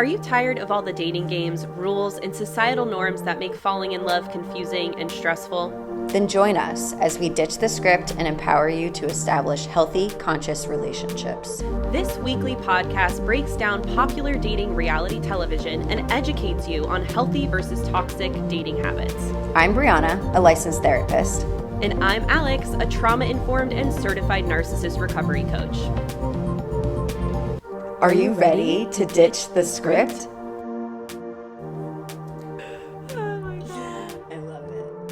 Are you tired of all the dating games, rules, and societal norms that make falling in love confusing and stressful? Then join us as we ditch the script and empower you to establish healthy, conscious relationships. This weekly podcast breaks down popular dating reality television and educates you on healthy versus toxic dating habits. I'm Brianna, a licensed therapist. And I'm Alex, a trauma-informed and certified narcissist recovery coach. Are you ready to ditch the script? Oh my God. I love it.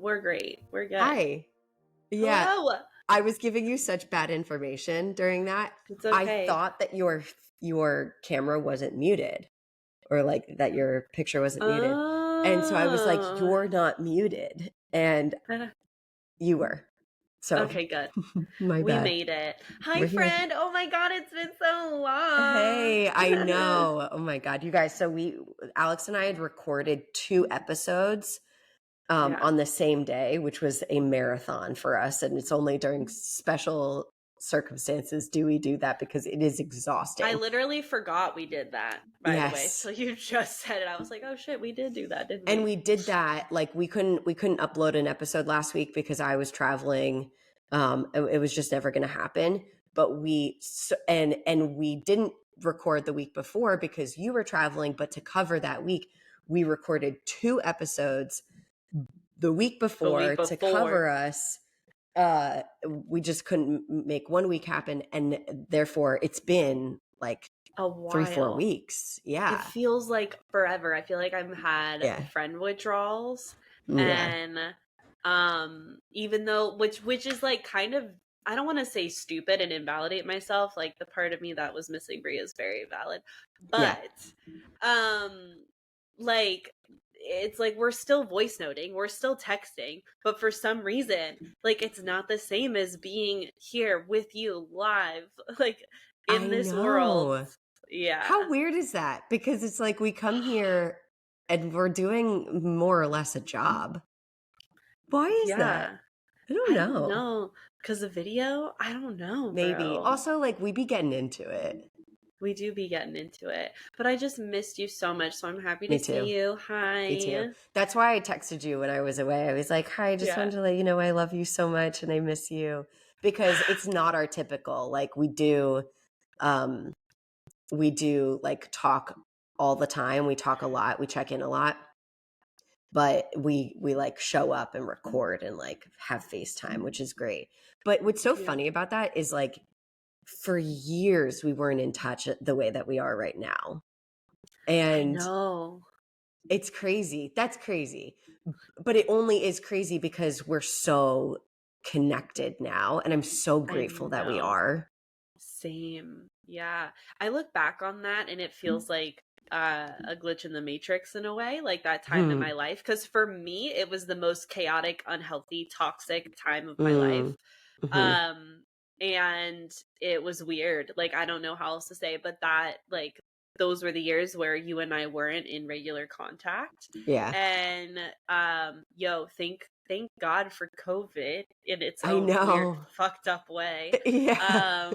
We're great. We're good. Hi. Yeah. Hello. I was giving you such bad information during that. It's okay. I thought that your camera wasn't muted, or like that your picture wasn't muted. And so I was like, you're not muted. And you were. So Okay, good. my We bad. made it. Hi, We're here. friend. Oh my God, it's been so long. Hey, I know. Oh my God. You guys, so Alex and I had recorded 2 episodes on the same day, which was a marathon for us. And it's only during special circumstances do we do that, because it is exhausting. I literally forgot we did that, by the way. Yes. So you just said it. I was like, oh shit, we did do that, didn't we? And we did that. Like we couldn't upload an episode last week because I was traveling. It was just never going to happen. But we didn't record the week before because you were traveling. But to cover that week, we recorded 2 episodes the week before to cover us. We just couldn't make 1 week happen, and therefore it's been like a while. 3-4 weeks. Yeah, It feels like forever. I feel like I've had friend withdrawals, and even though which is like kind of, I don't want to say stupid and invalidate myself. Like the part of me that was missing Brie is very valid, but like it's like we're still voice noting, we're still texting, but for some reason, like it's not the same as being here with you live, like in this world. Yeah. How weird is that? Because it's like we come here and we're doing more or less a job. Why is that? I don't know. Because of video? I don't know. Maybe. Bro. Also, like we be getting into it. We do be getting into it. But I just missed you so much, so I'm happy to see you. Hi. Me too. That's why I texted you when I was away. I was like, hi, I just wanted to let you know I love you so much and I miss you. Because it's not our typical, like we do like talk all the time. We talk a lot. We check in a lot. But we like show up and record and like have FaceTime, which is great. But what's so funny about that is like for years we weren't in touch the way that we are right now. And it's crazy. That's crazy. But it only is crazy because we're so connected now. And I'm so grateful that we are. Same. Yeah. I look back on that and it feels like a glitch in the matrix in a way, like that time in my life. Because for me, it was the most chaotic, unhealthy, toxic time of my life. And it was weird. Like, I don't know how else to say, but that, like, those were the years where you and I weren't in regular contact. Yeah. And, thank God for COVID in its own weird, fucked up way. Yeah.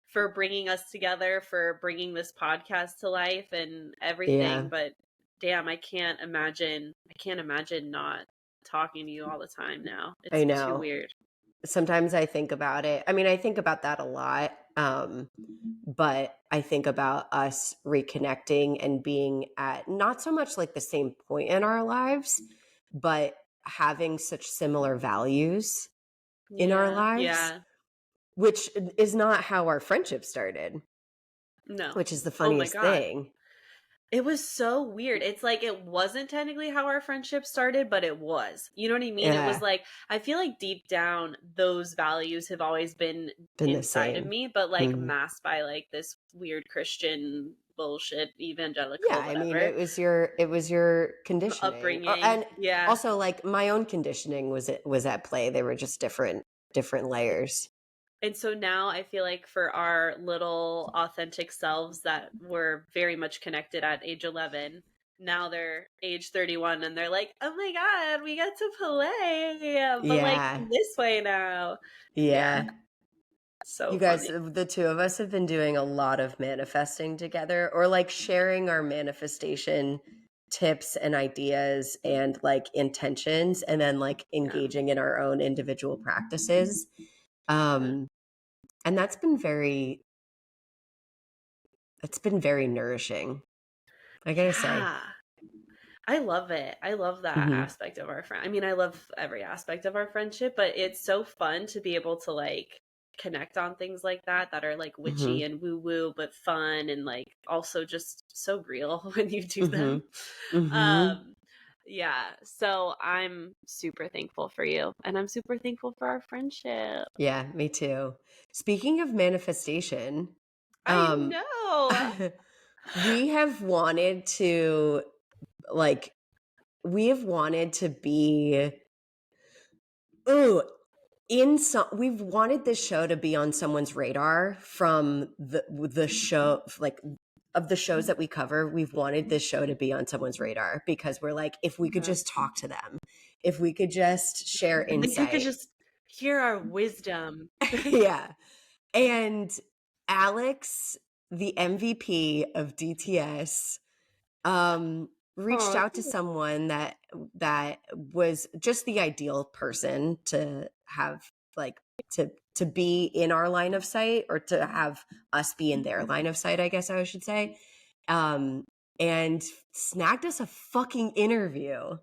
For bringing us together, for bringing this podcast to life and everything. Yeah. But damn, I can't imagine not talking to you all the time now. It's too weird. Sometimes I think about it. I mean, I think about that a lot. But I think about us reconnecting and being at not so much like the same point in our lives, but having such similar values in our lives. Yeah. Which is not how our friendship started. No. Which is the funniest thing. It was so weird. It's like it wasn't technically how our friendship started, but it was. You know what I mean? Yeah. It was like, I feel like deep down, those values have always been inside of me, but like masked by like this weird Christian bullshit evangelical. Yeah, whatever. I mean, it was your conditioning, upbringing, and also like my own conditioning was at play. They were just different layers. And so now I feel like for our little authentic selves that were very much connected at age 11, now they're age 31 and they're like, oh my God, we get to play, but like Yeah. this way now. Yeah. Yeah. You So guys, funny. the two of us have been doing a lot of manifesting together, or like sharing our manifestation tips and ideas and like intentions, and then like Yeah. engaging in our own individual practices. Yeah. And that's been it's been very nourishing, I gotta say. Yeah. I love it. I love that Mm-hmm. aspect of our friend. I mean, I love every aspect of our friendship, but it's so fun to be able to like connect on things like that are like Mm-hmm. witchy and woo woo, but fun and like also just so real when you do them. Mm-hmm. Mm-hmm. Um, yeah. So I'm super thankful for you, and I'm super thankful for our friendship. Yeah, me too. Speaking of manifestation, I um, know. we have wanted to like we have wanted to be ooh in some we've wanted this show to be on someone's radar from the show, like of the shows that we cover. We've wanted this show to be on someone's radar because we're like, if we could just talk to them, if we could just share If you could insight. just hear our wisdom. Yeah. And Alex, the MVP of DTS, reached Oh, out to someone that was just the ideal person to have, like, to be in our line of sight, or to have us be in their line of sight, I guess I should say. And snagged us a fucking interview.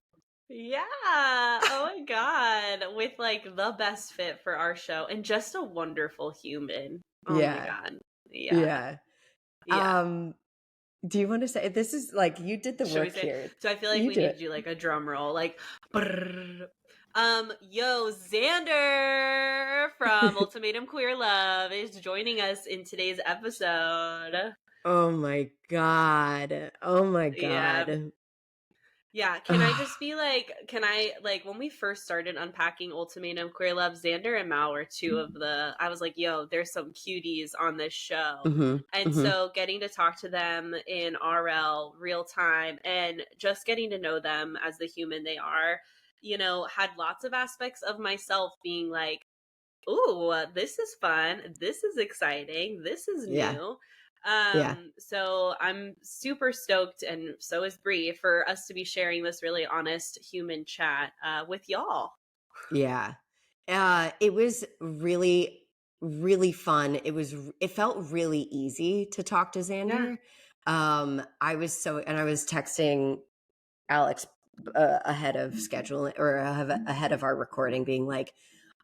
yeah. Oh my God. With like the best fit for our show and just a wonderful human. Oh my Yeah. God. Yeah. Yeah. Yeah. Do you want to say, this is like, you did the Should we work say? here. So I feel like You we do need to it. do like a drum roll, like, brrr. Yo, Xander from Ultimatum Queer Love is joining us in today's episode. Oh my God. Oh my Yeah. God. Yeah, can I just be like, can I, like, when we first started unpacking Ultimatum Queer Love, Xander and Mal were two of the, I was like, yo, there's some cuties on this show. Mm-hmm. And Mm-hmm. so getting to talk to them in RL real time and just getting to know them as the human they are, you know, had lots of aspects of myself being like, ooh, this is fun. This is exciting. This is Yeah. new. Yeah. So I'm super stoked, and so is Bree, for us to be sharing this really honest human chat with y'all. Yeah. It was really, really fun. It felt really easy to talk to Yeah. Xander. I was texting Alex ahead of scheduling, or ahead of our recording, being like,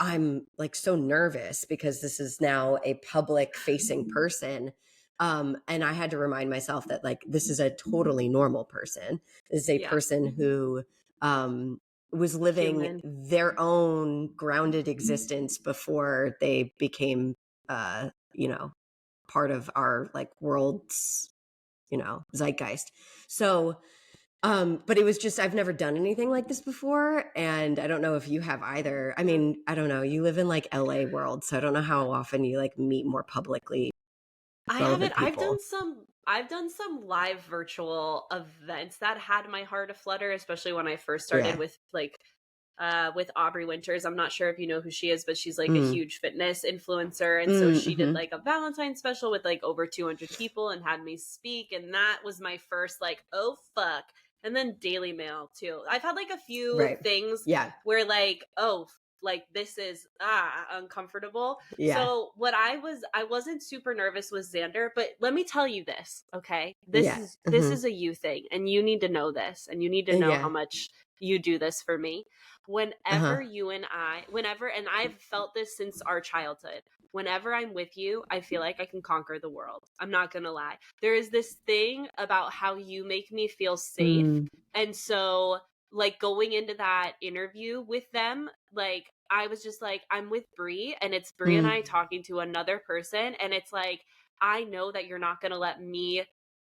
I'm like so nervous because this is now a public facing person. And I had to remind myself that, like, this is a totally normal person. This is a Yeah. person who was living Human. their own grounded existence before they became, you know, part of our like world's, zeitgeist. So, but it was just, I've never done anything like this before, and I don't know if you have either. I mean, I don't know. You live in like LA world, so I don't know how often you like meet more publicly I relevant haven't. people. I've done some live virtual events that had my heart aflutter, especially when I first started with Aubrey Winters. I'm not sure if you know who she is, but she's like a huge fitness influencer. And so she did like a Valentine's special with like over 200 people and had me speak. And that was my first like, oh, fuck. And then Daily Mail too. I've had like a few things where like, oh, like this is uncomfortable. Yeah. So what I wasn't super nervous with Xander, but let me tell you this, okay? This is a you thing, and you need to know this, and you need to know how much you do this for me. Whenever you and and I've felt this since our childhood, whenever I'm with you, I feel like I can conquer the world. I'm not gonna lie. There is this thing about how you make me feel safe. And so, like, going into that interview with them, like, I was just like, I'm with Bree, and it's Bree and I talking to another person, and it's like, I know that you're not gonna let me,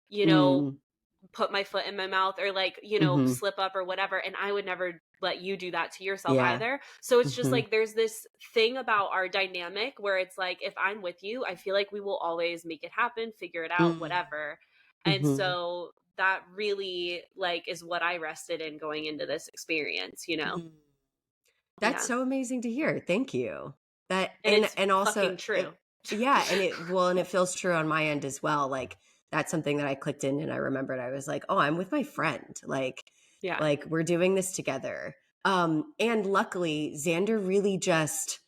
you know, put my foot in my mouth, or like, you know, slip up or whatever, and I would never let you do that to yourself either. So it's just like, there's this thing about our dynamic where it's like, if I'm with you, I feel like we will always make it happen, figure it out, whatever. And so that really like is what I rested in going into this experience, you know? That's so amazing to hear. Thank you. That and also fucking true. and it feels true on my end as well. Like that's something that I clicked in and I remembered. I was like, oh, I'm with my friend. Like we're doing this together. And luckily Xander really just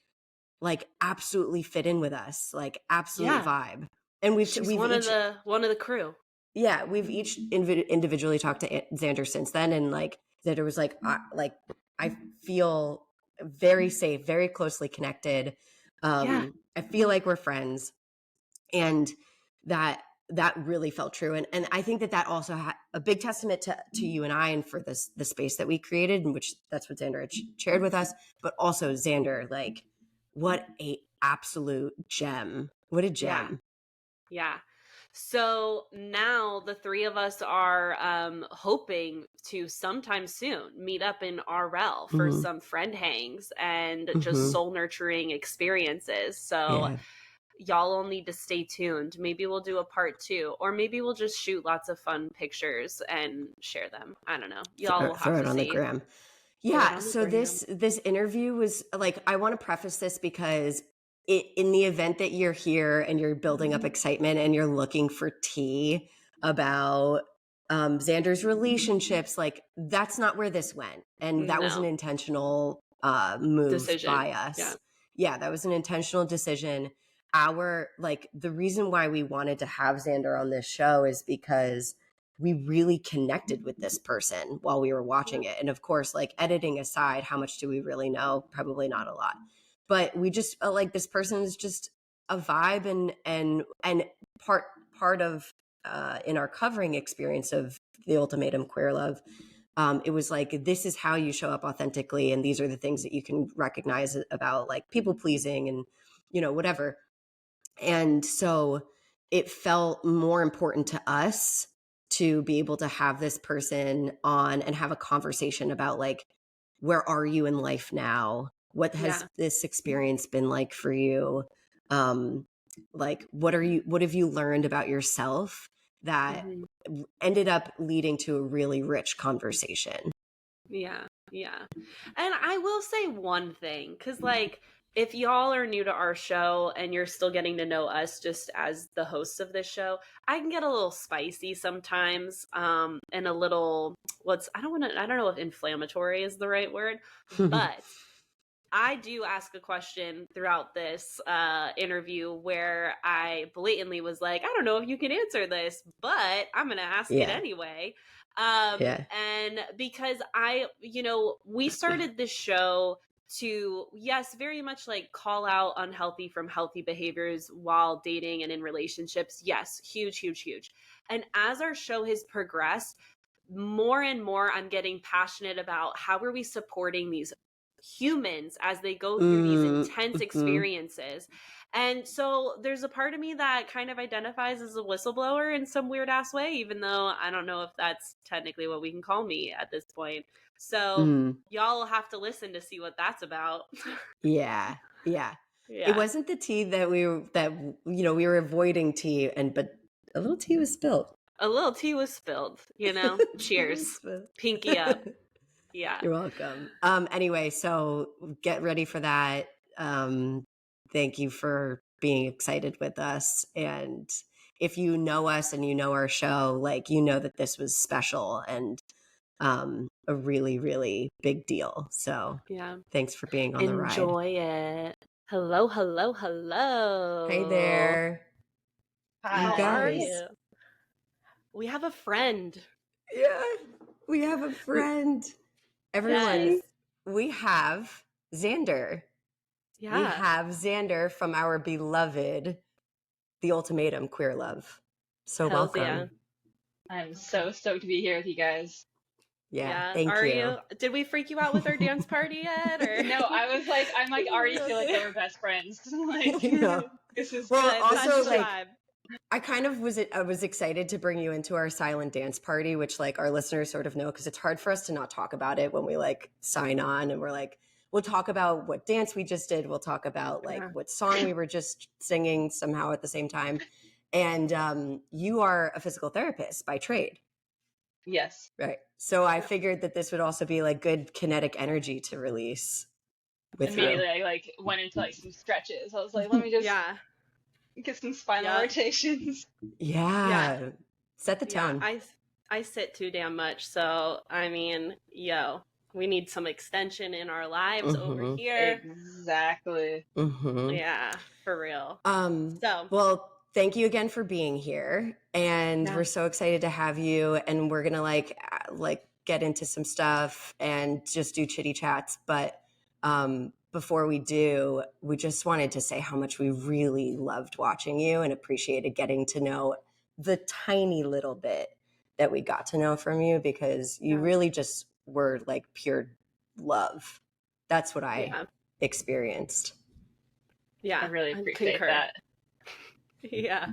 like absolutely fit in with us, like absolute vibe. And we've one of the crew. Yeah, we've each individually talked to Xander since then, and like Xander was like I feel very safe, very closely connected. I feel like we're friends, and that really felt true. And I think that also had a big testament to you and I, and for the space that we created, in which that's what Xander had shared with us, but also Xander, like what a absolute gem. What a gem. Yeah. So now the three of us are hoping to sometime soon meet up in RL for some friend hangs and just soul nurturing experiences. So y'all will need to stay tuned. Maybe we'll do a part 2, or maybe we'll just shoot lots of fun pictures and share them. I don't know. Y'all will have throw to it on see. the gram. Yeah. So this interview was like, I want to preface this because in the event that you're here and you're building up excitement and you're looking for tea about Xander's relationships, like that's not where this went. And that was an intentional move decision by us. Yeah, that was an intentional decision. The reason why we wanted to have Xander on this show is because we really connected with this person while we were watching it. And of course, like editing aside, how much do we really know? Probably not a lot. But we just felt like this person is just a vibe, and part of in our covering experience of the Ultimatum Queer Love, it was like, this is how you show up authentically, and these are the things that you can recognize about like people pleasing and whatever. And so it felt more important to us to be able to have this person on and have a conversation about like, where are you in life now? What has this experience been like for you? Like, what have you learned about yourself that ended up leading to a really rich conversation? Yeah. And I will say one thing, because like, if y'all are new to our show and you're still getting to know us just as the hosts of this show, I can get a little spicy sometimes, and a little, I don't know if inflammatory is the right word, but I do ask a question throughout this interview where I blatantly was like, I don't know if you can answer this, but I'm going to ask it anyway. And because we started this show to, yes, very much like call out unhealthy from healthy behaviors while dating and in relationships. Yes, huge. And as our show has progressed, more and more I'm getting passionate about how are we supporting these humans as they go through these intense experiences. And so there's a part of me that kind of identifies as a whistleblower in some weird ass way, even though I don't know if that's technically what we can call me at this point. So y'all will have to listen to see what that's about. Yeah. It wasn't the tea that we were avoiding tea, but a little tea was spilled. A little tea was spilled, Cheers. Pinky up. Yeah. You're welcome. Anyway, so get ready for that. Thank you for being excited with us. And if you know us and you know our show, like, that this was special and a really, really big deal. So thanks for being on the ride. Enjoy it. Hello. Hey there. Hi. You guys. We have a friend. Yeah, we have a friend. Everyone, we have Xander. Yeah. We have Xander from our beloved The Ultimatum Queer Love. So Hells welcome. Yeah. I'm so stoked to be here with you guys. Yeah. Thank you. Did we freak you out with our dance party yet? Or? No, I already feel like they were best friends. Like, this is well, good. also like, I kind of was excited to bring you into our silent dance party, which like our listeners sort of know, because it's hard for us to not talk about it when we like sign on and we're like, we'll talk about what dance we just did. We'll talk about like what song we were just singing somehow at the same time. And you are a physical therapist by trade. Yes. Right. So I figured that this would also be like good kinetic energy to release with Immediately, you. I like went into like some stretches. I was like, let me just get some spinal rotations. Yeah. Set the tone. I sit too damn much. So, I mean, we need some extension in our lives over here. Exactly. Yeah, for real. Well, thank you again for being here. And we're so excited to have you. And we're going to like get into some stuff and just do chitty chats. But before we do, we just wanted to say how much we really loved watching you and appreciated getting to know the tiny little bit that we got to know from you, because you really just were like pure love. That's what I experienced. Yeah, I really appreciate that. Yeah.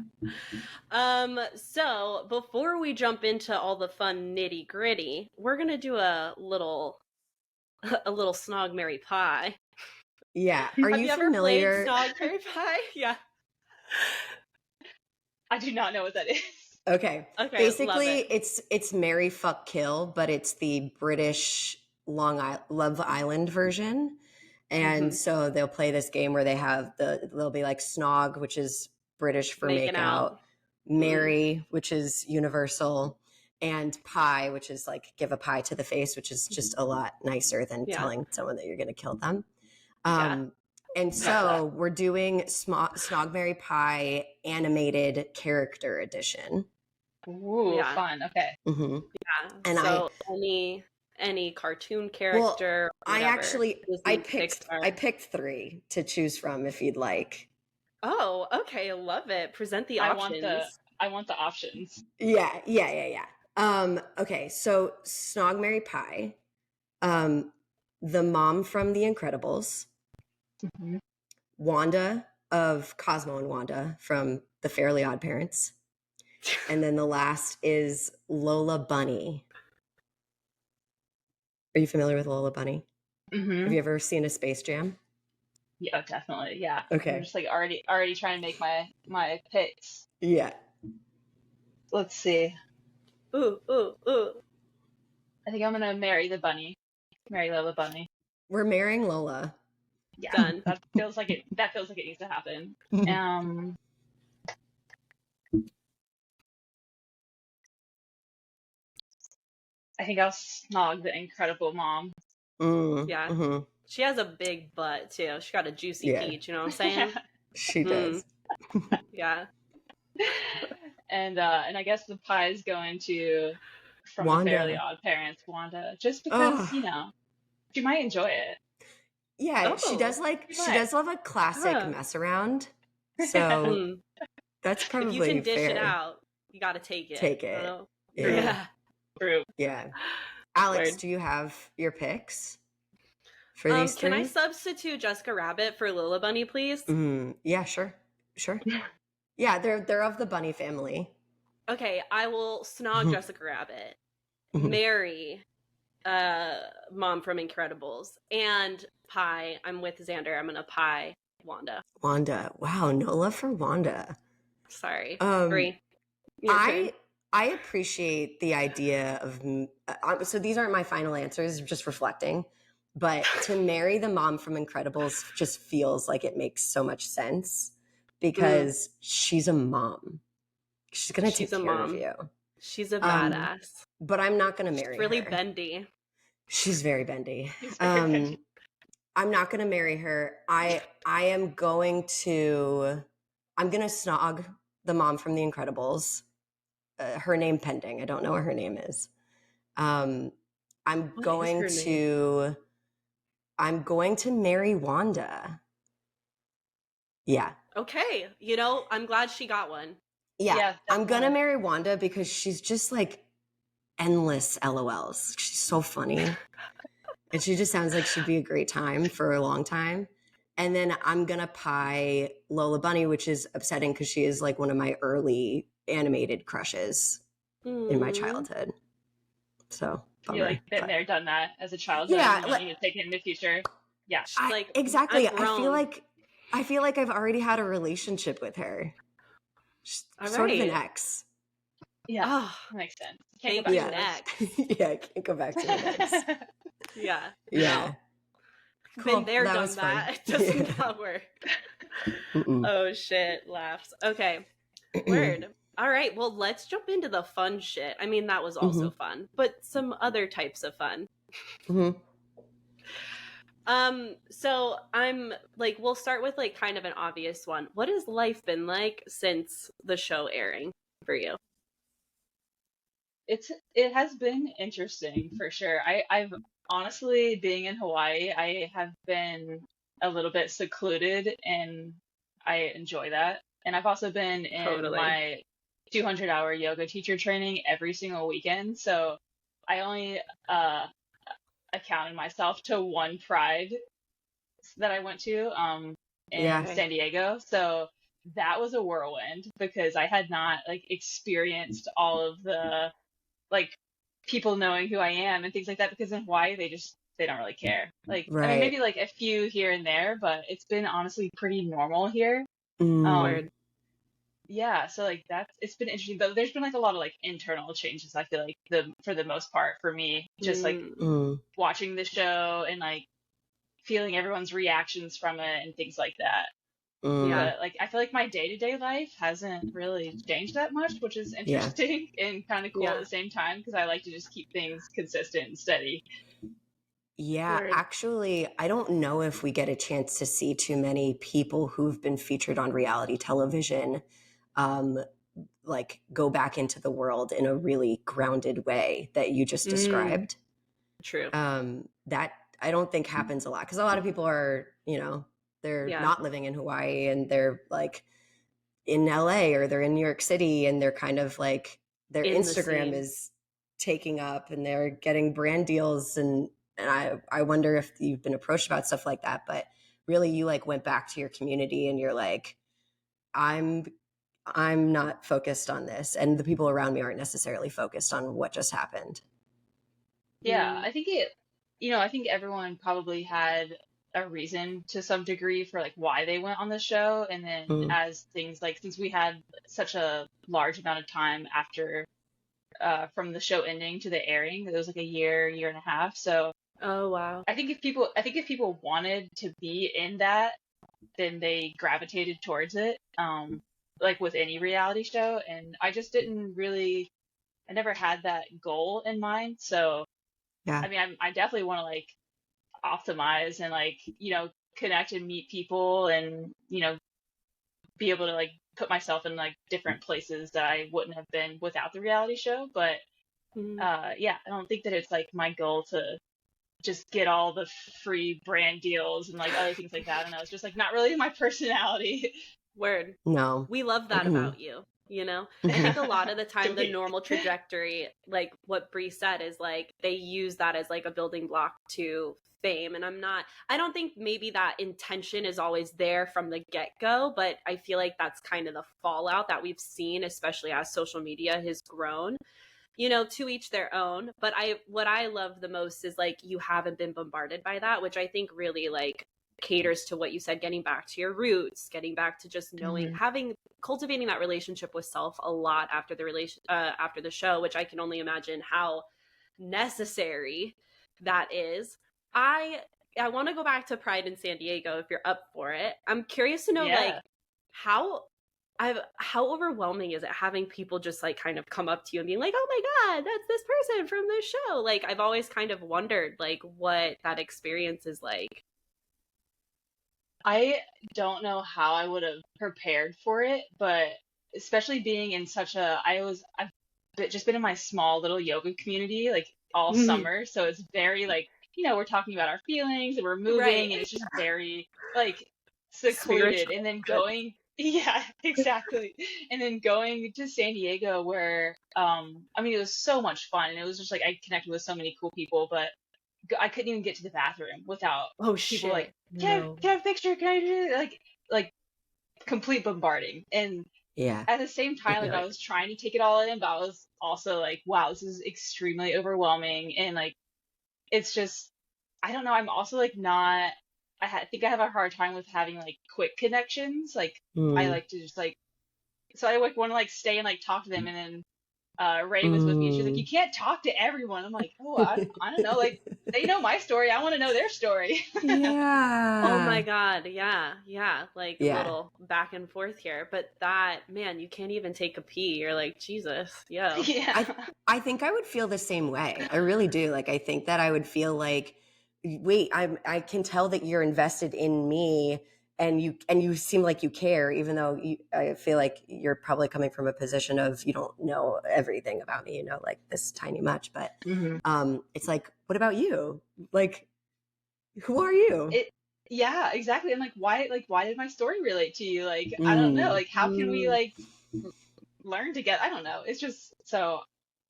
So before we jump into all the fun nitty gritty, we're gonna do a little Snog, Marry, Pie. Yeah. Are you familiar? Ever played Snog, Marry, Pie? Yeah. I do not know what that is. Okay. Basically, it's Marry, Fuck, Kill, but it's the British Love Island version. And so they'll play this game where they'll be like Snog, which is British for make out, Marry, which is universal, and Pie, which is like give a pie to the face, which is just a lot nicer than telling someone that you're going to kill them. And so we're doing Snog, Marry, Pie animated character edition. Ooh, fun. Okay. Yeah. And so any cartoon character. Well, I picked 3 to choose from if you'd like. Oh, okay. Love it. Present the options. I want the options. Yeah. Okay, so Snog, Marry, Pie. The mom from The Incredibles. Wanda of Cosmo and Wanda from The Fairly Odd Parents. And then the last is Lola Bunny. Are you familiar with Lola Bunny? Have you ever seen a Space Jam? Yeah, definitely. Yeah. Okay. I'm just like already trying to make my picks. Yeah. Let's see. Ooh. I think I'm gonna marry the bunny. Marry Lola Bunny. We're marrying Lola. Yeah. Done. That feels like it needs to happen. I think I'll snog the incredible mom. Yeah. She has a big butt too. She got a juicy peach, you know what I'm saying? She does. Yeah. And I guess the pie is going to from Wanda. The Fairly Odd Parents, Wanda, just because she might enjoy it. Yeah, she does love a classic mess around. So that's probably if you can dish fair. it out, you got to take it. Take it. Yeah. True. Yeah. Alex, do you have your picks for these 3? Can I substitute Jessica Rabbit for Lola Bunny, please? Yeah, sure. Yeah, they're of the bunny family. Okay, I will snog Jessica Rabbit, marry mom from Incredibles, and Pie. I'm with Xander. I'm gonna pie Wanda. Wow, no love for Wanda. Sorry. 3. I appreciate the idea of so these aren't my final answers, just reflecting, but to marry the mom from Incredibles just feels like it makes so much sense because she's a mom. She's gonna take care of you. She's a badass. But I'm not gonna marry her. Really bendy. She's very bendy. I'm not gonna marry her. I'm gonna snog the mom from The Incredibles. Her name pending. I don't know what her name is. I'm going to marry Wanda. Yeah. Okay. I'm glad she got one. Yeah. I'm going to marry Wanda because she's just like endless LOLs. She's so funny. And she just sounds like she'd be a great time for a long time. And then I'm going to pie Lola Bunny, which is upsetting because she is like one of my early animated crushes in my childhood. So you like been there, done that as a child. Yeah, you need to take it in the future. Yeah, exactly. I feel like I've already had a relationship with her. Sort of an ex. Yeah, that makes sense. Can't go back to X. Yeah, I can't go back to the X. Yeah. Yeah. No. Cool. Been there, done that. It doesn't not work. Oh shit, laughs. Okay. Word. All right, well, let's jump into the fun shit. I mean, that was also fun, but some other types of fun. So I'm like, we'll start with like kind of an obvious one. What has life been like since the show airing for you? It has been interesting for sure. I've honestly, being in Hawaii, I have been a little bit secluded and I enjoy that. And I've also been in my 200-hour yoga teacher training every single weekend. So I only accounted myself to one Pride that I went to in San Diego. So that was a whirlwind because I had not like experienced all of the like people knowing who I am and things like that, because in Hawaii they don't really care. Like I mean, maybe like a few here and there, but it's been honestly pretty normal here. Yeah, so like it's been interesting, but there's been like a lot of like internal changes. I feel like for the most part for me, just like watching the show and like feeling everyone's reactions from it and things like that. But like I feel like my day-to-day life hasn't really changed that much, which is interesting and kind of cool at the same time because I like to just keep things consistent and steady. Actually, I don't know if we get a chance to see too many people who've been featured on reality television like go back into the world in a really grounded way that you just described. True. That I don't think happens a lot because a lot of people are, they're not living in Hawaii and they're like in LA or they're in New York City and they're kind of like their Instagram is taking up and they're getting brand deals and I wonder if you've been approached about stuff like that, but really you like went back to your community and you're like, I'm not focused on this and the people around me aren't necessarily focused on what just happened. Yeah, I think I think everyone probably had a reason to some degree for like why they went on the show. And then as things like, since we had such a large amount of time after, from the show ending to the airing, it was like a year and a half. So, oh, wow. I think if people wanted to be in that, then they gravitated towards it. Like with any reality show. And I just I never had that goal in mind. So, I mean, I definitely want to like optimize and like, connect and meet people and, be able to like put myself in like different places that I wouldn't have been without the reality show. But I don't think that it's like my goal to just get all the free brand deals and like other things like that. And I was just like not really my personality. Word. No. We love that about you. I think a lot of the time the normal trajectory, like what Bree said, is like they use that as like a building block to fame. And I don't think maybe that intention is always there from the get-go, but I feel like that's kind of the fallout that we've seen, especially as social media has grown. To each their own. But what I love the most is like you haven't been bombarded by that, which I think really like caters to what you said, getting back to your roots, getting back to just knowing, cultivating that relationship with self a lot after the show, which I can only imagine how necessary that is. I want to go back to Pride in San Diego if you're up for it. I'm curious to know like how overwhelming is it having people just like kind of come up to you and being like, oh my God, that's this person from this show. Like I've always kind of wondered like what that experience is like. I don't know how I would have prepared for it, but especially being in I've just been in my small little yoga community like all summer. So it's very like, we're talking about our feelings and we're moving and it's just very like secluded. And then going, yeah, exactly. And then going to San Diego where, I mean, it was so much fun. And it was just like, I connected with so many cool people, but I couldn't even get to the bathroom without people like, can I have a picture? Can I do it? Like complete bombarding. And at the same time, like I was trying to take it all in, but I was also like, wow, this is extremely overwhelming. And like, it's just, I don't know. I'm also like not, I think I have a hard time with having like quick connections. Like I like to just like, so I like want to like stay and like talk to them and then Ray was with me, and she's like, you can't talk to everyone. I'm like, oh, I don't know, like they know my story, I want to know their story. Yeah. Oh my God. Yeah. Yeah. Like a little back and forth here. But that, man, you can't even take a pee. You're like, Jesus, yo. Yeah. I think I would feel the same way. I really do. Like, I think that I would feel like, wait, I can tell that you're invested in me, and you seem like you care, even though I feel like you're probably coming from a position of you don't know everything about me, you know, like this tiny much. But it's like, what about you? Like, who are you? Yeah, exactly. And like, why did my story relate to you? Like, I don't know. Like, how can we like learn together? I don't know. It's just so,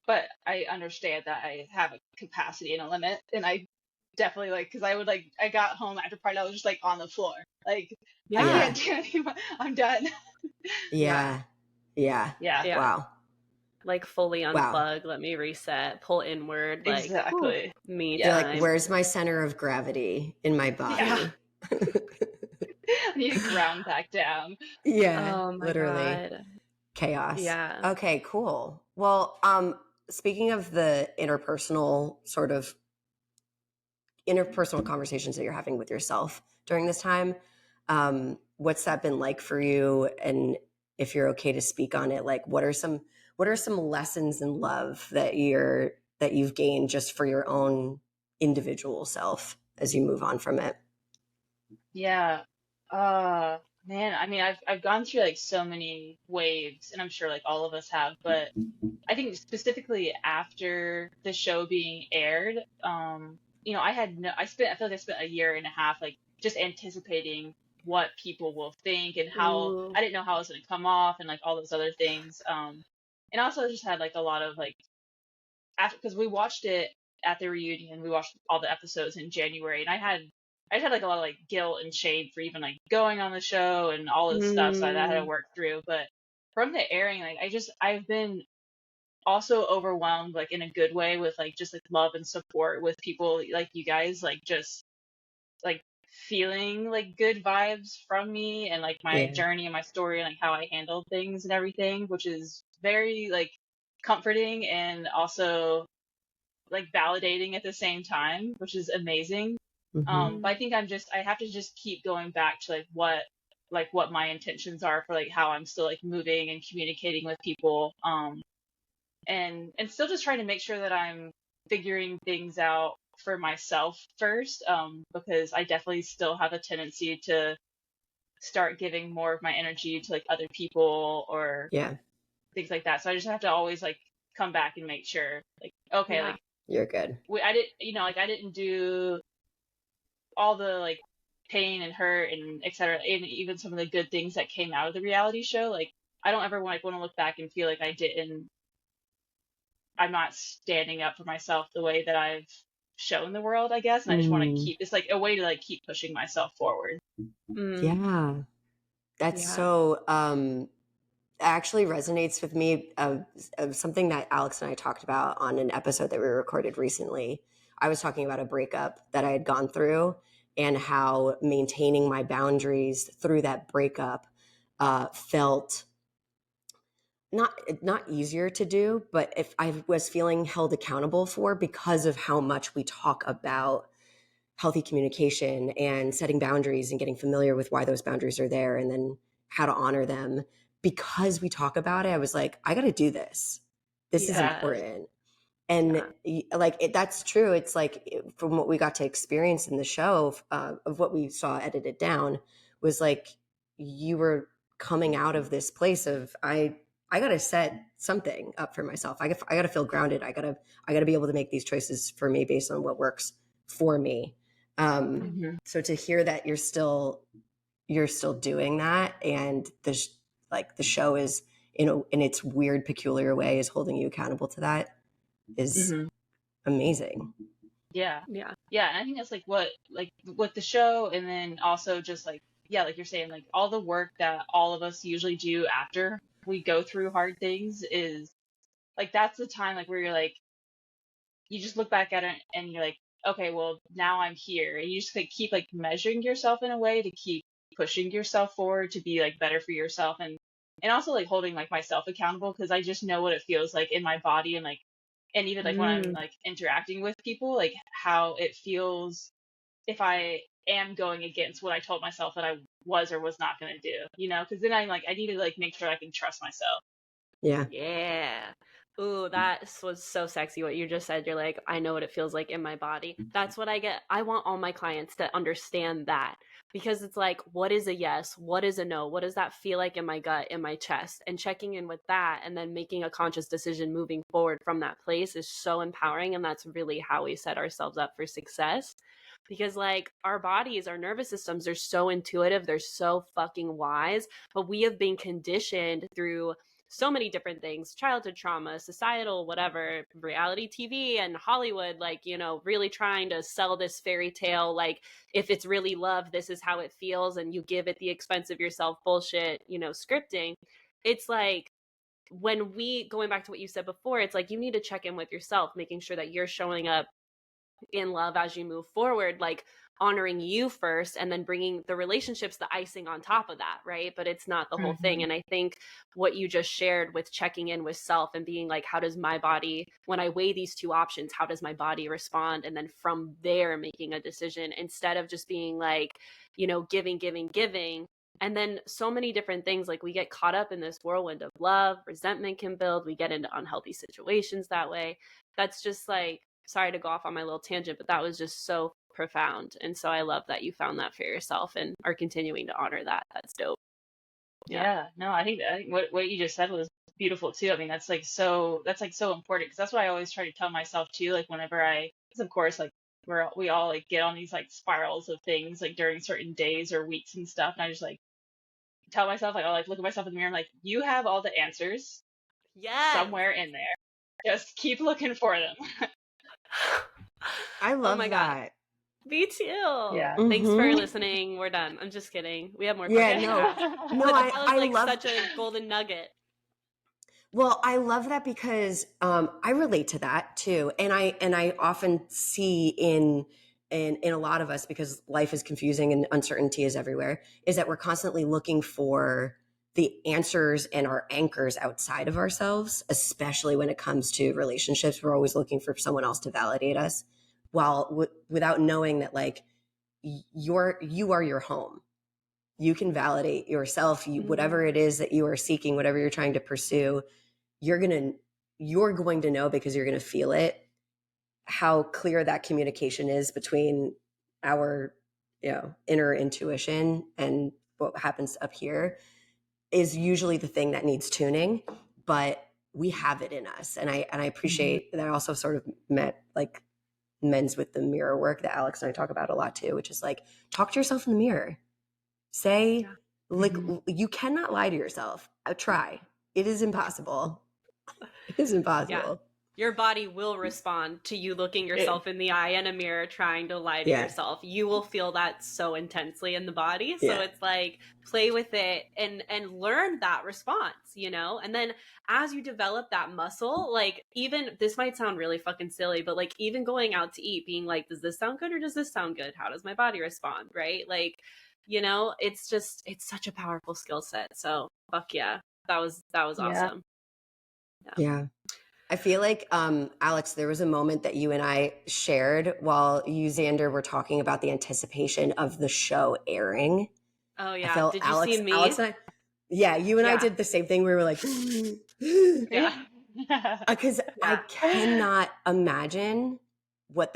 but I understand that I have a capacity and a limit, and I definitely like, because I would like, I got home after party, I was just like on the floor, like I can't do anymore. I'm done. Yeah. Wow. Like fully unplug, let me reset, pull inward, like exactly. Me You're like, where's my center of gravity in my body? I need to ground back down. Yeah. Oh my literally. God. Chaos. Yeah. Okay, cool. Well, speaking of the interpersonal conversations that you're having with yourself during this time, what's that been like for you? And if you're okay to speak on it, like what are some lessons in love that you've gained just for your own individual self as you move on from it? Yeah. Man, I mean, I've gone through like so many waves, and I'm sure like all of us have, but I think specifically after the show being aired, you know, I feel like I spent a year and a half like just anticipating what people will think and how I didn't know how it was going to come off and like all those other things. And also just had like a lot of like after, because we watched it at the reunion, we watched all the episodes in January, and I just had like a lot of like guilt and shame for even like going on the show and all this stuff, so that I had to work through. But from the airing, like I've been also overwhelmed like in a good way with like just like love and support with people like you guys, like just like feeling like good vibes from me and like my journey and my story and like how I handled things and everything, which is very like comforting and also like validating at the same time, which is amazing. But I think I have to just keep going back to like what my intentions are for like how I'm still like moving and communicating with people. And still just trying to make sure that I'm figuring things out for myself first, because I definitely still have a tendency to start giving more of my energy to like other people or things like that. So I just have to always like come back and make sure like, okay, like you're good. I didn't do all the like pain and hurt and etc. And even some of the good things that came out of the reality show. Like I don't ever want to look back and feel like I'm not standing up for myself the way that I've shown the world, I guess. And I just want to keep, it's like a way to like keep pushing myself forward. Yeah. That's so, actually resonates with me of something that Alex and I talked about on an episode that we recorded recently. I was talking about a breakup that I had gone through and how maintaining my boundaries through that breakup felt not easier to do, but if I was feeling held accountable for because of how much we talk about healthy communication and setting boundaries and getting familiar with why those boundaries are there and then how to honor them. Because we talk about it, I was like, I got to do this. This is important. And that's true. It's like from what we got to experience in the show of what we saw edited down was like you were coming out of this place of I got to set something up for myself. I got to feel grounded. I got to be able to make these choices for me based on what works for me. So to hear that you're still doing that, and the show is in its weird, peculiar way is holding you accountable to that is amazing. Yeah. And I think that's like what with the show, and then also just like like you're saying, like all the work that all of us usually do after we go through hard things is like that's the time like where you're like you just look back at it and you're like, okay, well now I'm here, and you just like keep like measuring yourself in a way to keep pushing yourself forward to be like better for yourself. And and also like holding like myself accountable, because I just know what it feels like in my body, and like, and even like when I'm like interacting with people, like how it feels if I am going against what I told myself that I was or was not going to do, you know, because then I'm like, I need to like make sure I can trust myself. Yeah. Ooh, that was so sexy what you just said. You're like, I know what it feels like in my body. That's what I get. I want all my clients to understand that, because it's like, what is a yes? What is a no? What does that feel like in my gut, in my chest? And checking in with that and then making a conscious decision moving forward from that place is so empowering. And that's really how we set ourselves up for success. Because like our bodies, our nervous systems are so intuitive, they're so fucking wise, but we have been conditioned through so many different things, childhood trauma, societal, whatever, reality TV and Hollywood, like, you know, really trying to sell this fairy tale. Like, if it's really love, this is how it feels. And you give at the expense of yourself bullshit, you know, scripting. It's like, when we, going back to what you said before, it's like, you need to check in with yourself, making sure that you're showing up in love as you move forward, like honoring you first and then bringing the relationships the icing on top of that, right? But it's not the whole thing. And I think what you just shared with checking in with self and being like, how does my body, when I weigh these two options, how does my body respond? And then from there making a decision, instead of just being like, you know, giving. And then so many different things, like we get caught up in this whirlwind of love, resentment can build, we get into unhealthy situations that way. That's just like, sorry to go off on my little tangent, but that was just so profound. And so I love that you found that for yourself and are continuing to honor that. That's dope. Yeah, no, I think what you just said was beautiful too. I mean, that's like so important, because that's what I always try to tell myself too. Like whenever because of course, like we all like get on these like spirals of things like during certain days or weeks and stuff, and I just like tell myself, like, I'll like look at myself in the mirror, I'm like, you have all the answers somewhere in there. Just keep looking for them. I love that. God. Me too. Yeah. Thanks for listening. We're done. I'm just kidding. We have more questions. No, that was like such a golden nugget. Well, I love that because I relate to that too, and I often see in a lot of us, because life is confusing and uncertainty is everywhere, is that we're constantly looking for the answers and our anchors outside of ourselves, especially when it comes to relationships. We're always looking for someone else to validate us, while without knowing that like you are your home. You can validate yourself. Whatever it is that you are seeking, whatever you're trying to pursue, you're going to know, because you're going to feel it, how clear that communication is between our, you know, inner intuition and what happens up here is usually the thing that needs tuning, but we have it in us. And I appreciate that. I also sort of met like men's with the mirror work that Alex and I talk about a lot too, which is like, talk to yourself in the mirror. Say, like, you cannot lie to yourself. Try. It is impossible. It is impossible. Yeah. Your body will respond to you looking yourself in the eye in a mirror trying to lie to yourself. You will feel that so intensely in the body. So it's like, play with it and learn that response, you know? And then as you develop that muscle, like, even, this might sound really fucking silly, but like even going out to eat, being like, does this sound good or does this sound good? How does my body respond? Right? Like, you know, it's such a powerful skill set. So fuck yeah. That was awesome. Yeah. I feel like, Alex, there was a moment that you and I shared while you, Xander, were talking about the anticipation of the show airing. Oh yeah. Did you see me? Alex and I, you and I did the same thing. We were like, because I cannot imagine what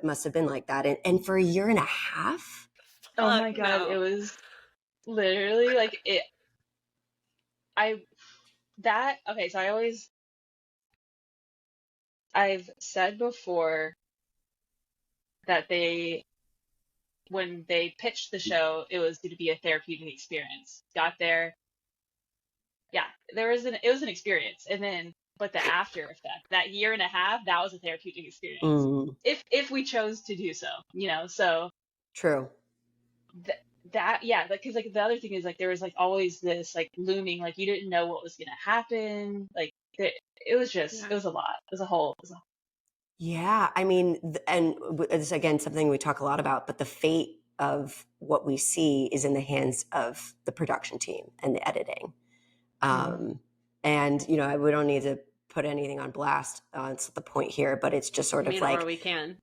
must have been like that. And for a year and a half. Oh my God. No. It was literally like it. So I've said before that when they pitched the show, it was going to be a therapeutic experience. Got there. Yeah, it was an experience. And then, but the after effect, that year and a half, that was a therapeutic experience. If we chose to do so, you know, so. True. Because like the other thing is like there was like always this like looming, like you didn't know what was going to happen. Like it was just it was a lot. It was a whole. Yeah, I mean, and it's again something we talk a lot about, but the fate of what we see is in the hands of the production team and the editing. And, you know, we don't need to put anything on blast. It's the point here, but it's just sort of like, or we can.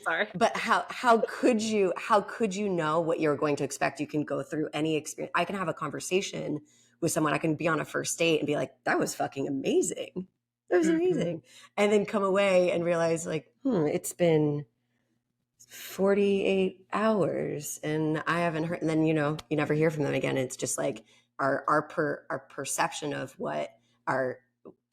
Sorry. But how could you know what you're going to expect? You can go through any experience. I can have a conversation with someone. I can be on a first date and be like, that was fucking amazing. That was amazing. And then come away and realize like, it's been 48 hours and I haven't heard. And then, you know, you never hear from them again. It's just like our perception of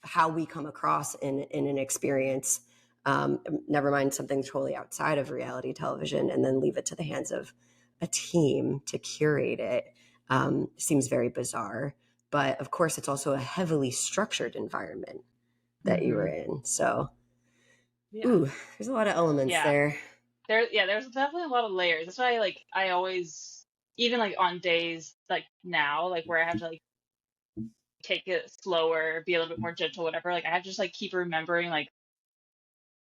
how we come across in an experience. Never mind something totally outside of reality television, and then leave it to the hands of a team to curate it. Seems very bizarre, but of course it's also a heavily structured environment that you were in. So, there's a lot of elements there. There's definitely a lot of layers. That's why I always, even like on days like now, like where I have to like take it slower, be a little bit more gentle, whatever, like I have to just like keep remembering, like,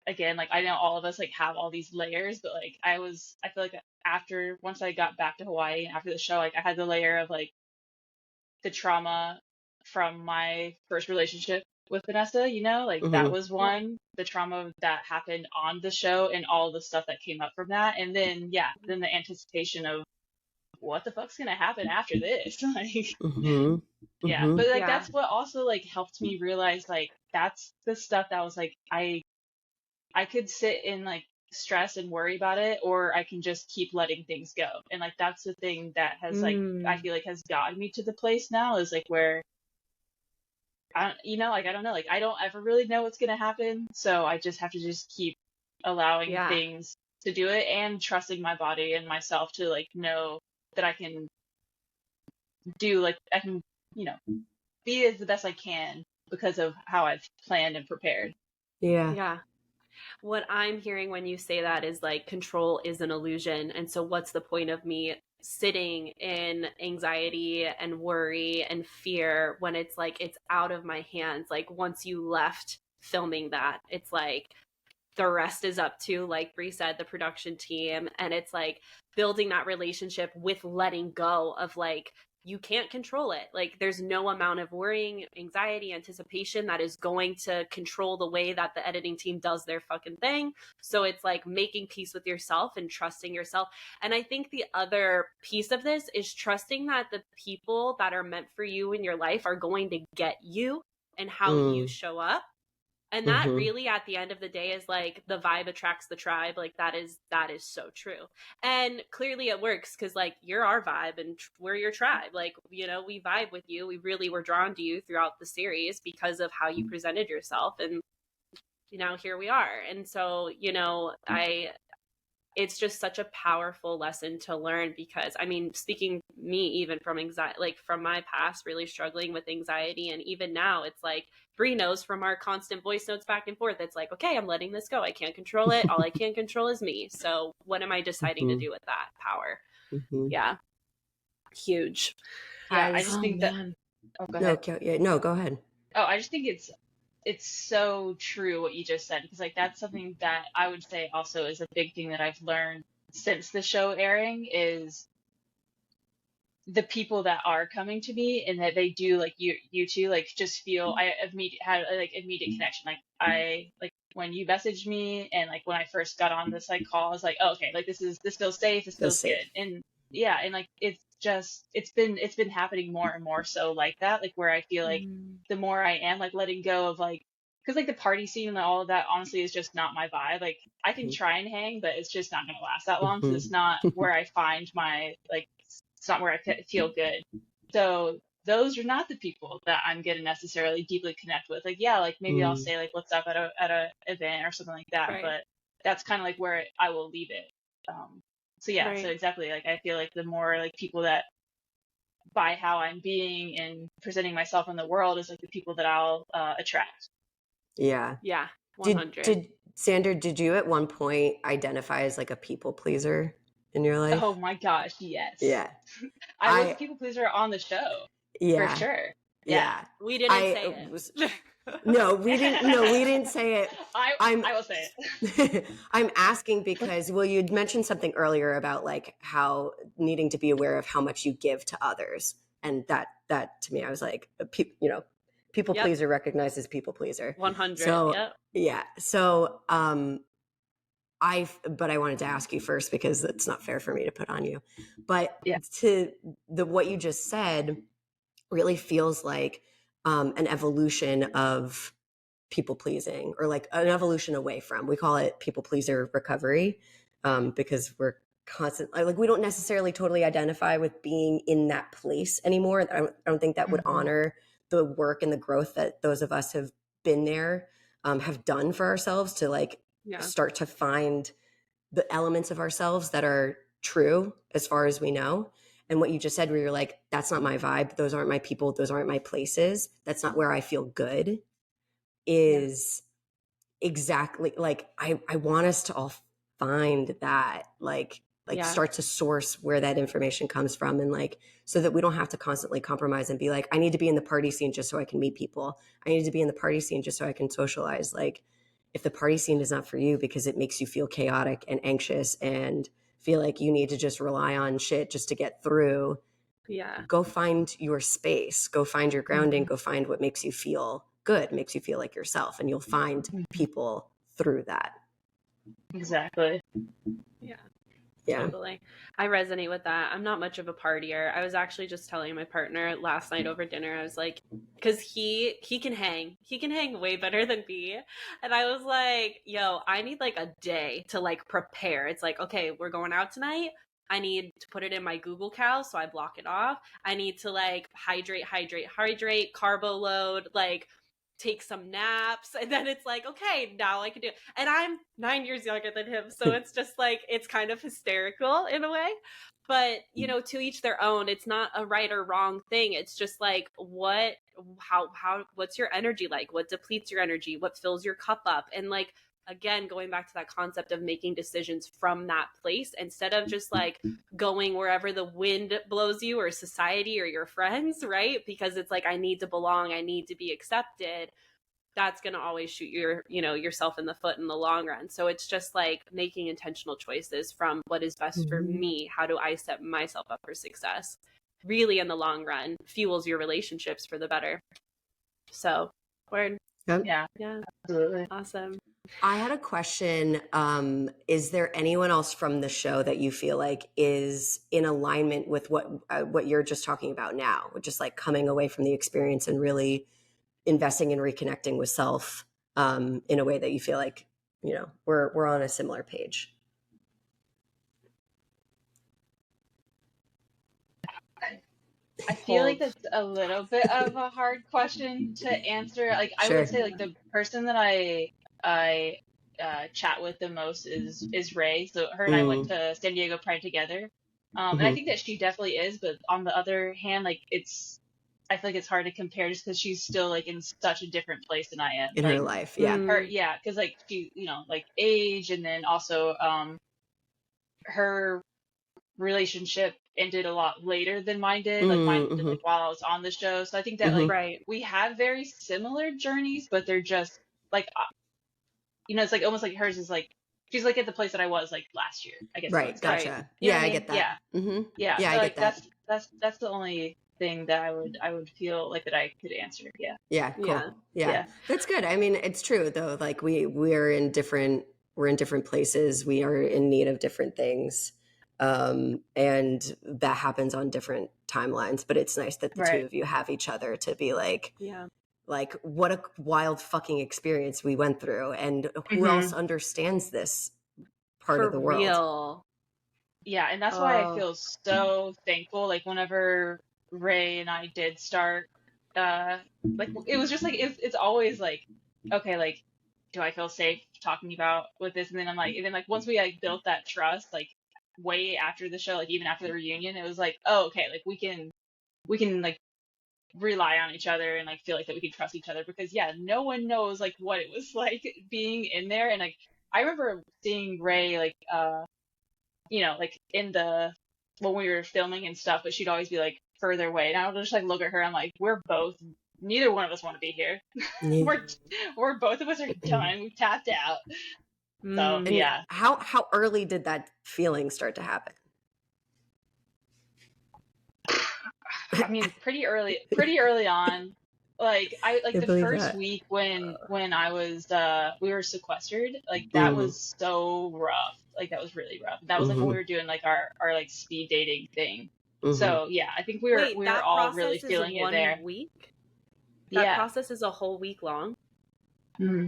again, like I know all of us like have all these layers, but like I feel like once I got back to Hawaii and after the show, like I had the layer of like the trauma from my first relationship with Vanessa, you know, like that was one, the trauma that happened on the show and all the stuff that came up from that. And then, then the anticipation of what the fuck's going to happen after this? Like, but like, that's what also like helped me realize, like, that's the stuff that was like, I could sit in like stress and worry about it, or I can just keep letting things go. And like, that's the thing that has like, I feel like has gotten me to the place now is like where I don't know, like I don't ever really know what's going to happen. So I just have to just keep allowing things to do it and trusting my body and myself to like know that I can do, like, I can, you know, be as the best I can because of how I've planned and prepared. Yeah. What I'm hearing when you say that is like control is an illusion. And so what's the point of me sitting in anxiety and worry and fear when it's like it's out of my hands? Like once you left filming that, it's like the rest is up to, like Bree said, the production team. And it's like building that relationship with letting go of like, you can't control it. Like there's no amount of worrying, anxiety, anticipation that is going to control the way that the editing team does their fucking thing. So it's like making peace with yourself and trusting yourself. And I think the other piece of this is trusting that the people that are meant for you in your life are going to get you and how you show up. And that really at the end of the day is like the vibe attracts the tribe. Like that is so true. And clearly it works because like you're our vibe and we're your tribe. Like, you know, we vibe with you. We really were drawn to you throughout the series because of how you presented yourself. And, you know, here we are. And so, you know, it's just such a powerful lesson to learn because, I mean, speaking me even from anxiety, like from my past, really struggling with anxiety. And even now it's like Bree knows from our constant voice notes back and forth. It's like, okay, I'm letting this go. I can't control it. All I can control is me. So what am I deciding to do with that power? Yeah. Huge. Yeah. I just think that, go ahead. No, go ahead. Oh, I just think it's so true what you just said, because like that's something that I would say also is a big thing that I've learned since the show airing is the people that are coming to me and that they do, like you two, like just feel I had like immediate connection. Like I like when you messaged me and like when I first got on this like call, I was like, oh, okay, like this feels safe, this feels good. And and like it's been happening more and more so like that, like where I feel like the more I am like letting go of like, because like the party scene and all of that honestly is just not my vibe. Like I can try and hang, but it's just not gonna last that long because it's not where I find my like, it's not where I feel good. So those are not the people that I'm gonna necessarily deeply connect with. Like like maybe I'll say like what's up at a event or something like that, but that's kind of like where I will leave it. So so exactly, like I feel like the more like people that by how I'm being and presenting myself in the world is like the people that I'll attract. Yeah 100. Xander, did you at one point identify as like a people pleaser in your life? Oh my gosh, yes. I was a people pleaser on the show. For sure. We didn't say it. No, we didn't say it. I will say it. I'm asking because, well, you'd mentioned something earlier about like how needing to be aware of how much you give to others And that to me, I was like, people pleaser recognizes people pleaser. 100. So yeah. So but I wanted to ask you first because it's not fair for me to put on you. But to what you just said really feels like an evolution of people pleasing, or like an evolution away from. We call it people pleaser recovery because we're constantly like, we don't necessarily totally identify with being in that place anymore. I don't think that would honor the work and the growth that those of us have been there, have done for ourselves to like start to find the elements of ourselves that are true as far as we know. And what you just said, where you're like, that's not my vibe. Those aren't my people. Those aren't my places. That's not where I feel good, is exactly like, I want us to all find that, like start to source where that information comes from. And like, so that we don't have to constantly compromise and be like, I need to be in the party scene just so I can meet people. I need to be in the party scene just so I can socialize. Like, if the party scene is not for you because it makes you feel chaotic and anxious and feel like you need to just rely on shit just to get through, go find your space, go find your grounding, go find what makes you feel good, makes you feel like yourself, and you'll find people through that. Exactly. Yeah. Totally. I resonate with that. I'm not much of a partier. I was actually just telling my partner last night over dinner, I was like, because he can hang way better than me. And I was like, yo, I need like a day to like prepare. It's like, okay, we're going out tonight. I need to put it in my Google Cal, so I block it off. I need to like hydrate, carbo load, like take some naps, and then it's like, okay, now I can do it. And I'm 9 years younger than him, so it's just like, it's kind of hysterical in a way. But to each their own. It's not a right or wrong thing. It's just like, what's your energy like? What depletes your energy? What fills your cup up? And like, again, going back to that concept of making decisions from that place instead of just like going wherever the wind blows you, or society, or your friends, right? Because it's like, I need to belong, I need to be accepted. That's going to always shoot yourself in the foot in the long run. So it's just like making intentional choices from what is best for me. How do I set myself up for success? Really, in the long run, fuels your relationships for the better. So, word. Yeah, absolutely. Awesome. I had a question. Is there anyone else from the show that you feel like is in alignment with what you're just talking about now, with just like coming away from the experience and really investing and reconnecting with self in a way that you feel like, we're on a similar page? I feel like that's a little bit of a hard question to answer. Like, I would say like the person that I chat with the most is Ray. So her and I went to San Diego Pride together. And I think that she definitely is, but on the other hand, like I feel like it's hard to compare just because she's still like in such a different place than I am in her life. Yeah. Because like she, like age, and then also her relationship ended a lot later than mine did. Like mine ended like while I was on the show. So I think that like we have very similar journeys, but they're just like it's like almost like hers is like she's like at the place that I was like last year, I guess. Right. Gotcha. Right. Yeah, I get that. Yeah. Yeah, so I like get that. that's the only thing that I would feel like that I could answer. Yeah, cool. Yeah. That's good. I mean, it's true though. Like we're in different places. We are in need of different things. And that happens on different timelines, but it's nice that the two of you have each other to be like, like what a wild fucking experience we went through, and who else understands this part of the world? Real. Yeah, and that's why I feel so thankful. Like whenever Ray and I did start, like it was just like it's always like, okay, like do I feel safe talking about with this? And then I'm like, and then like once we like built that trust, like way after the show, like even after the reunion, it was like, oh, okay, like we can like rely on each other and like feel like that we can trust each other, because no one knows like what it was like being in there. And like I remember seeing Ray like like in the when we were filming and stuff, but she'd always be like further away, and I would just like look at her, I'm like, neither one of us want to be here. we're both of us are done, we've tapped out. So and how early did that feeling start to happen? I mean, pretty early on. Like the first week when I was we were sequestered, like that was so rough. Like that was really rough. That was like when we were doing like our like speed dating thing. So yeah, I think we were all really feeling it there. Week? That process is a whole week long. Mm-hmm.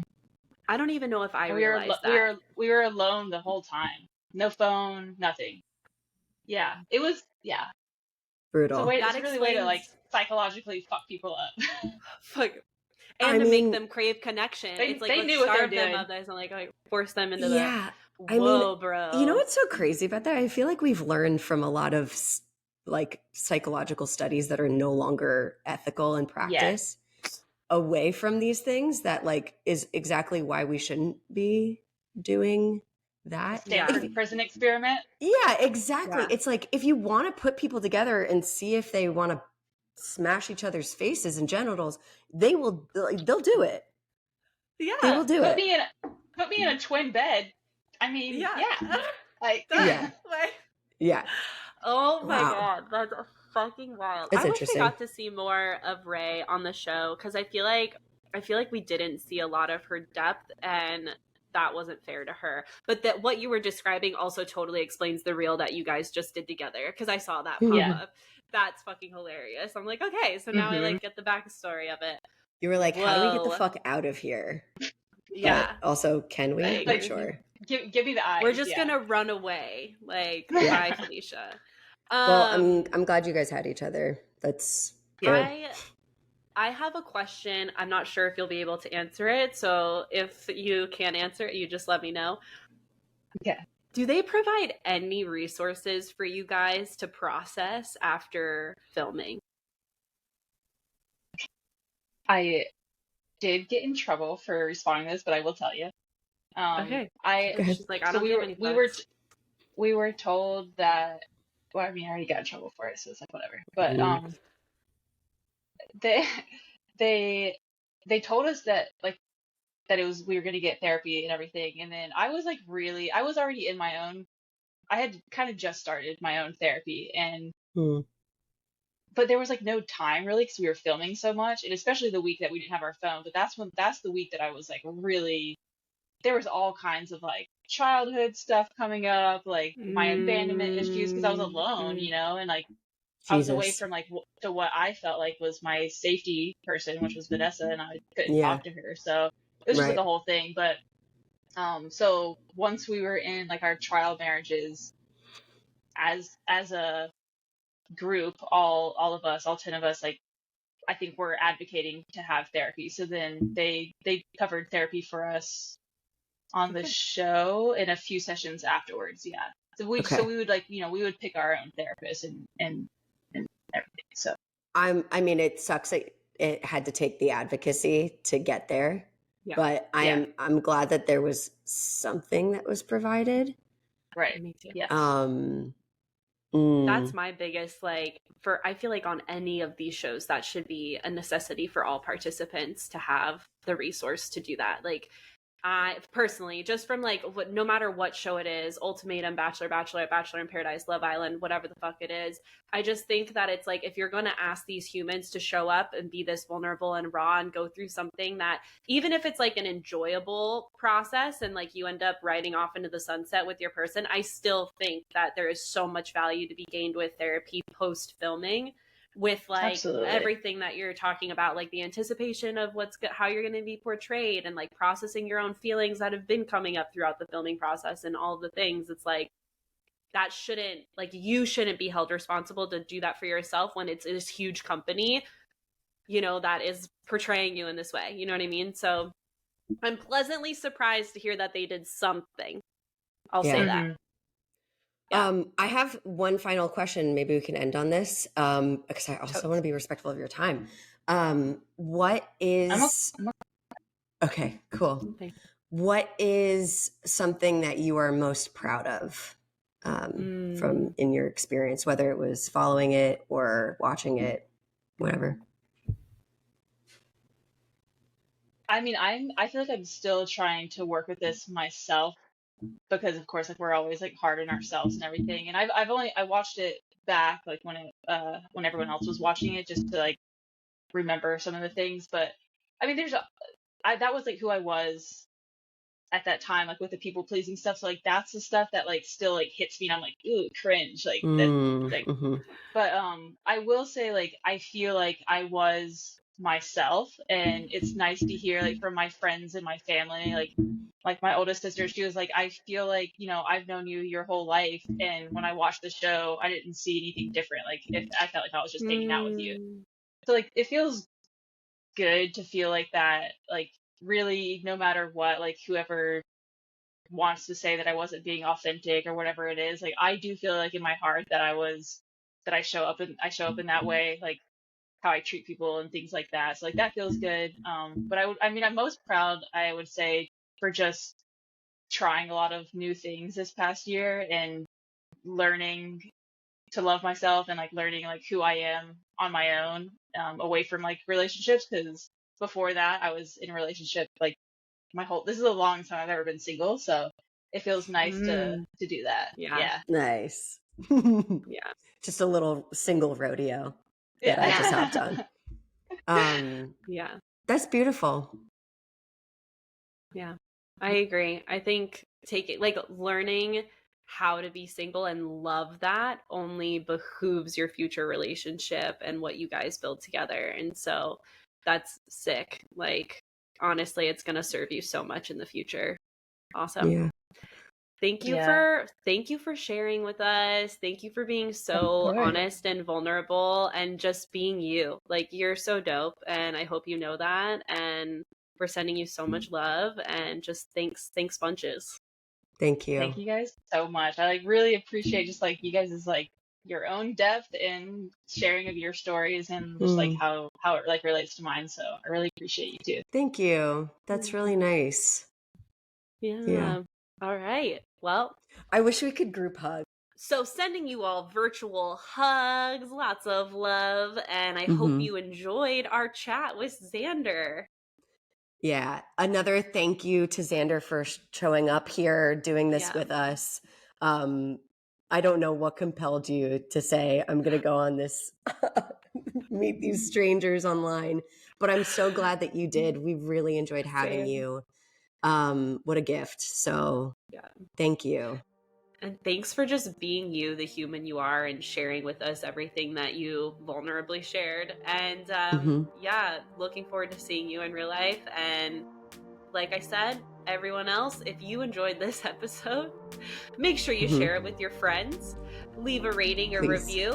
I don't even know if I realized that. We were alone the whole time. No phone, nothing. Yeah, it was brutal. So it's really a way to like psychologically fuck people up. Fuck. And to make them crave connection. It's like, they knew what they were doing. Of this and like force them into bro. You know what's so crazy about that? I feel like we've learned from a lot of like psychological studies that are no longer ethical in practice away from these things that like is exactly why we shouldn't be doing that. Stanford prison experiment. Yeah, exactly. It's like if you want to put people together and see if they want to smash each other's faces and genitals, they'll do it. Yeah, they will do it. Put me in a twin bed. I mean, like yeah. Oh my god, that's fucking wild. It's I interesting. wish I got to see more of Ray on the show because I feel like we didn't see a lot of her depth, and that wasn't fair to her. But that what you were describing also totally explains the reel that you guys just did together because I saw that pop up. That's fucking hilarious. I'm like, okay, so now I like get the backstory of it. You were like, how do we get the fuck out of here? Yeah. But also, can we? Like, sure. Give me the eyes. We're just gonna run away. Like, bye, Felicia. Well, I'm glad you guys had each other. That's good. I have a question. I'm not sure if you'll be able to answer it. So if you can't answer it, you just let me know. Okay. Do they provide any resources for you guys to process after filming? I did get in trouble for responding to this, but I will tell you. Okay. She's like, I don't give any fucks. We were told that. Well, I mean, I already got in trouble for it, so it's like whatever. But they told us that it was we were gonna get therapy and everything, and then I was already in my own. I had kind of just started my own therapy, and but there was like no time really because we were filming so much, and especially the week that we didn't have our phone. But that's the week that I was like really. There was all kinds of like childhood stuff coming up, like my abandonment issues because I was alone, and like I was away from like to what I felt like was my safety person, which was Vanessa, and I couldn't talk to her. So it was just like the whole thing. But so once we were in like our trial marriages, as a group, all of us, all 10 of us, like I think we're advocating to have therapy. So then they covered therapy for us on the show in a few sessions afterwards. So we would like we would pick our own therapist and everything. So I mean it sucks that it had to take the advocacy to get there, but I'm glad that there was something that was provided. Right. Me too. Yes. That's my biggest I feel like on any of these shows that should be a necessity for all participants to have the resource to do that. Like I personally, just from no matter what show it is, Ultimatum, Bachelor, Bachelorette, Bachelor in Paradise, Love Island, whatever the fuck it is, I just think that it's like if you're going to ask these humans to show up and be this vulnerable and raw and go through something that even if it's like an enjoyable process and like you end up riding off into the sunset with your person, I still think that there is so much value to be gained with therapy post filming. With like everything that you're talking about, like the anticipation of how you're going to be portrayed and like processing your own feelings that have been coming up throughout the filming process and all of the things. It's like that shouldn't you shouldn't be held responsible to do that for yourself when it's this huge company, that is portraying you in this way. You know what I mean? So I'm pleasantly surprised to hear that they did something. I'll say that. I have one final question. Maybe we can end on this because I also want to be respectful of your time. What is okay? Cool. Okay. What is something that you are most proud of from in your experience, whether it was following it or watching it, whatever? I mean, I feel like I'm still trying to work with this myself. Because of course, like we're always like hard on ourselves and everything. And I watched it back like when everyone else was watching it, just to like remember some of the things. But I mean, that was like who I was at that time, like with the people pleasing stuff. So like that's the stuff that like still like hits me, and I'm like, ooh, cringe, like that, like. But I will say, like, I feel like I was myself, and it's nice to hear like from my friends and my family, like my oldest sister, she was like, I feel like, you know, I've known you your whole life, and when I watched the show, I didn't see anything different. Like, if I felt like I was just hanging out with you. So like it feels good to feel like that, like really, no matter what, like whoever wants to say that I wasn't being authentic or whatever it is, like I do feel like in my heart that I show up in that way, like how I treat people and things like that. So like that feels good. But I mean, I'm most proud, I would say, for just trying a lot of new things this past year and learning to love myself, and like learning like who I am on my own, away from like relationships. Because before that, I was in a relationship like this is the longest time I've ever been single. So it feels nice to do that. Yeah. Nice. Yeah. Just a little single rodeo that I just hopped on. Yeah. That's beautiful. Yeah, I agree. I think learning how to be single and love that only behooves your future relationship and what you guys build together. And so that's sick. Like, honestly, it's going to serve you so much in the future. Awesome. Yeah. Thank you for sharing with us. Thank you for being so honest and vulnerable and just being you. Like, you're so dope, and I hope you know that. And we're sending you so much love, and just thanks bunches. Thank you. Thank you guys so much. I like really appreciate just like you guys' like your own depth and sharing of your stories, and just like how it like relates to mine. So I really appreciate you too. Thank you. That's really nice. Yeah. All right. Well, I wish we could group hug. So sending you all virtual hugs, lots of love, and I hope you enjoyed our chat with Xander. Yeah. Another thank you to Xander for showing up here, doing this with us. I don't know what compelled you to say, I'm going to go on this, meet these strangers online, but I'm so glad that you did. We really enjoyed having you. What a gift. So thank you. And thanks for just being you, the human you are, and sharing with us everything that you vulnerably shared. And looking forward to seeing you in real life. And like I said, everyone else, if you enjoyed this episode, make sure you share it with your friends. Leave a rating or review.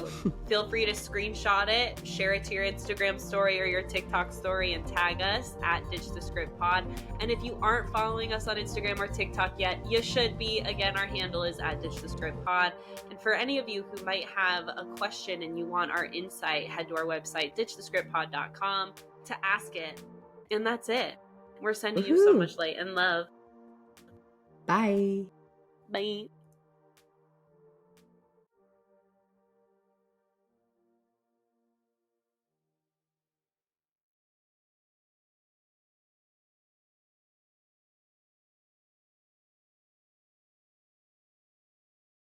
Feel free to screenshot it, share it to your Instagram story or your TikTok story, and tag us at Ditch the Script Pod. And if you aren't following us on Instagram or TikTok yet, you should be. Again, our handle is at Ditch the Script Pod. And for any of you who might have a question and you want our insight, head to our website, ditchthescriptpod.com, to ask it. And that's it. We're sending you so much light and love. Bye. Bye.